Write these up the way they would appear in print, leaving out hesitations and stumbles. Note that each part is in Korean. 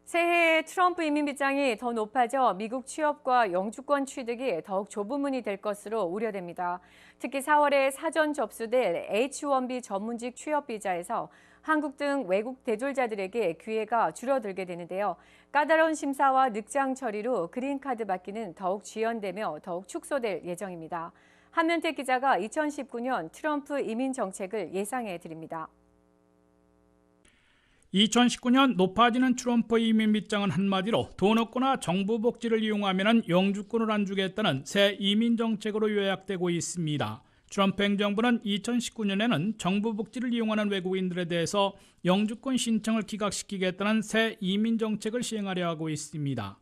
새해 트럼프 이민빗장이 더 높아져 미국 취업과 영주권 취득이 더욱 좁은 문이 될 것으로 우려됩니다. 특히 4월에 사전 접수될 H-1B 전문직 취업 비자에서 한국 등 외국 대졸자들에게 기회가 줄어들게 되는데요. 까다로운 심사와 늑장 처리로 그린카드 받기는 더욱 지연되며 더욱 축소될 예정입니다. 한면택 기자가 2019년 트럼프 이민 정책을 예상해 드립니다. 2019년 높아지는 트럼프 이민 빗장은 한마디로 돈 없거나 정부 복지를 이용하면 영주권을 안 주겠다는 새 이민 정책으로 요약되고 있습니다. 트럼프 행정부는 2019년에는 정부 복지를 이용하는 외국인들에 대해서 영주권 신청을 기각시키겠다는 새 이민 정책을 시행하려 하고 있습니다.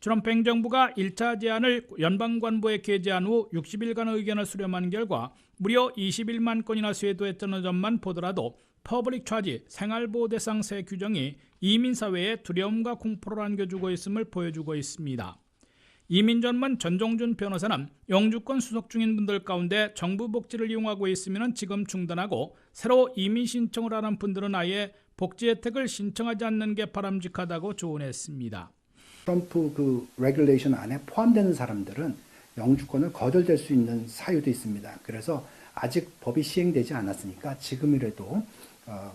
트럼프 행정부가 1차 제안을 연방관보에 게재한 후 60일간 의견을 수렴한 결과 무려 21만 건이나 쇄도했다는 점만 보더라도 퍼블릭 차지 생활보호 대상 새 규정이 이민사회에 두려움과 공포를 안겨주고 있음을 보여주고 있습니다. 이민 전문 전종준 변호사는 영주권 수속 중인 분들 가운데 정부 복지를 이용하고 있으면 지금 중단하고 새로 이민 신청을 하는 분들은 아예 복지 혜택을 신청하지 않는 게 바람직하다고 조언했습니다. 트럼프 그 레귤레이션 안에 포함되는 사람들은 영주권을 거절될 수 있는 사유도 있습니다. 그래서 아직 법이 시행되지 않았으니까 지금이라도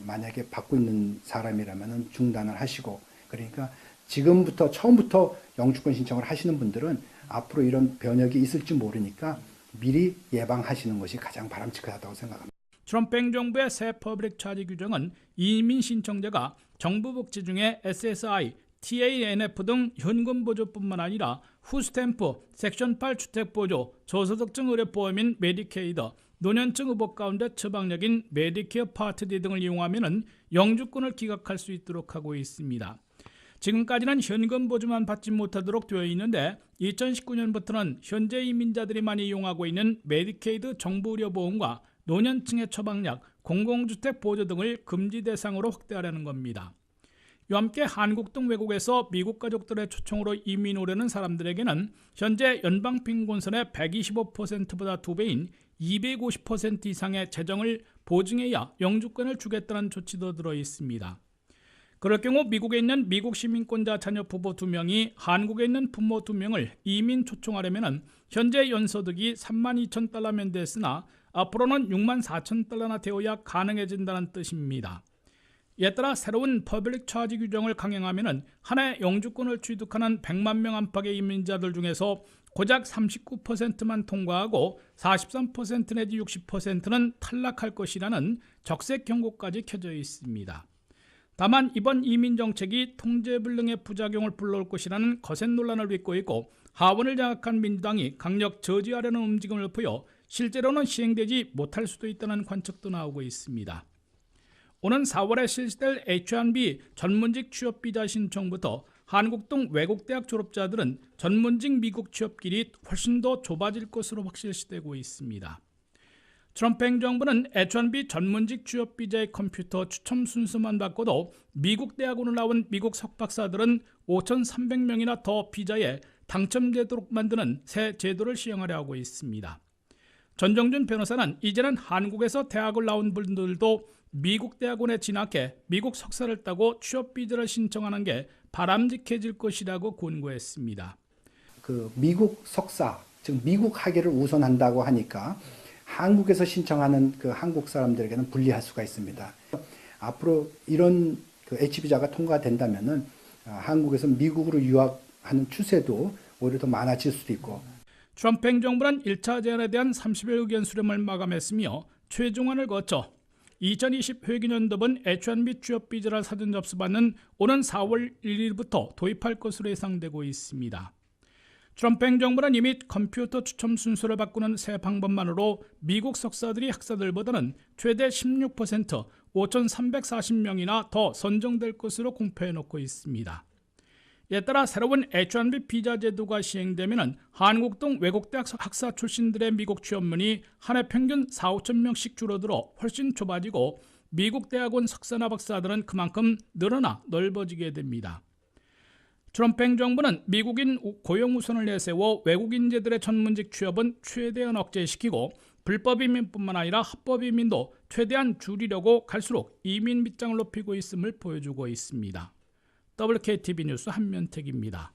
만약에 받고 있는 사람이라면 중단을 하시고, 그러니까 지금부터 처음부터 영주권 신청을 하시는 분들은 앞으로 이런 변혁이 있을지 모르니까 미리 예방하시는 것이 가장 바람직하다고 생각합니다. 트럼프 행정부의 새 퍼블릭 차지 규정은 이민 신청자가 정부 복지 중에 SSI, TANF 등 현금 보조뿐만 아니라 후스탬프, 섹션 8 주택보조, 저소득층 의료보험인 메디케이드, 노년층 의복 가운데 처방약인 메디케어 파트 D 등을 이용하면 영주권을 기각할 수 있도록 하고 있습니다. 지금까지는 현금 보조만 받지 못하도록 되어 있는데 2019년부터는 현재 이민자들이 많이 이용하고 있는 메디케이드 정부 의료보험과 노년층의 처방약, 공공주택 보조 등을 금지 대상으로 확대하려는 겁니다. 이와 함께 한국 등 외국에서 미국 가족들의 초청으로 이민 오려는 사람들에게는 현재 연방평균선의 125%보다 2배인 250% 이상의 재정을 보증해야 영주권을 주겠다는 조치도 들어 있습니다. 그럴 경우 미국에 있는 미국 시민권자 자녀 부부 2명이 한국에 있는 부모 2명을 이민 초청하려면 현재 연소득이 32,000달러면 됐으나 앞으로는 64,000달러나 되어야 가능해진다는 뜻입니다. 이에 따라 새로운 퍼블릭 차지 규정을 강행하면 한 해 영주권을 취득하는 100만 명 안팎의 이민자들 중에서 고작 39%만 통과하고 43% 내지 60%는 탈락할 것이라는 적색 경고까지 켜져 있습니다. 다만 이번 이민 정책이 통제불능의 부작용을 불러올 것이라는 거센 논란을 빚고 있고 하원을 장악한 민주당이 강력 저지하려는 움직임을 보여 실제로는 시행되지 못할 수도 있다는 관측도 나오고 있습니다. 오는 4월에 실시될 H-1B 전문직 취업비자 신청부터 한국 등 외국 대학 졸업자들은 전문직 미국 취업길이 훨씬 더 좁아질 것으로 확실시되고 있습니다. 트럼프 행정부는 H-1B 전문직 취업비자의 컴퓨터 추첨 순서만 바꿔도 미국 대학원을 나온 미국 석박사들은 5,300명이나 더 비자에 당첨되도록 만드는 새 제도를 시행하려 하고 있습니다. 전정준 변호사는 이제는 한국에서 대학을 나온 분들도 미국 대학원에 진학해 미국 석사를 따고 취업비자를 신청하는 게 바람직해질 것이라고 권고했습니다. 그 미국 석사, 즉 미국 학위를 우선한다고 하니까 한국에서 신청하는 그 한국 사람들에게는 불리할 수가 있습니다. 앞으로 이런 그 H비자가 통과된다면은 한국에서 미국으로 유학하는 추세도 오히려 더 많아질 수도 있고. 트럼프 행정부는 1차 제안에 대한 30일 의견 수렴을 마감했으며 최종안을 거쳐 2020 회계년도분 H-1B 취업비자를 사전 접수받는 오는 4월 1일부터 도입할 것으로 예상되고 있습니다. 트럼프 행정부는 이미 컴퓨터 추첨 순서를 바꾸는 새 방법만으로 미국 석사들이 학사들보다는 최대 16%, 5,340명이나 더 선정될 것으로 공표해놓고 있습니다. 이에 따라 새로운 H-1B 비자 제도가 시행되면 한국 등 외국 대학 학사 출신들의 미국 취업문이 한 해 평균 4,5천 명씩 줄어들어 훨씬 좁아지고 미국 대학원 석사나 박사들은 그만큼 늘어나 넓어지게 됩니다. 트럼프 행정부는 미국인 고용 우선을 내세워 외국 인재들의 전문직 취업은 최대한 억제시키고 불법 이민뿐만 아니라 합법 이민도 최대한 줄이려고 갈수록 이민 빗장을 높이고 있음을 보여주고 있습니다. WKTV 뉴스 한면택입니다.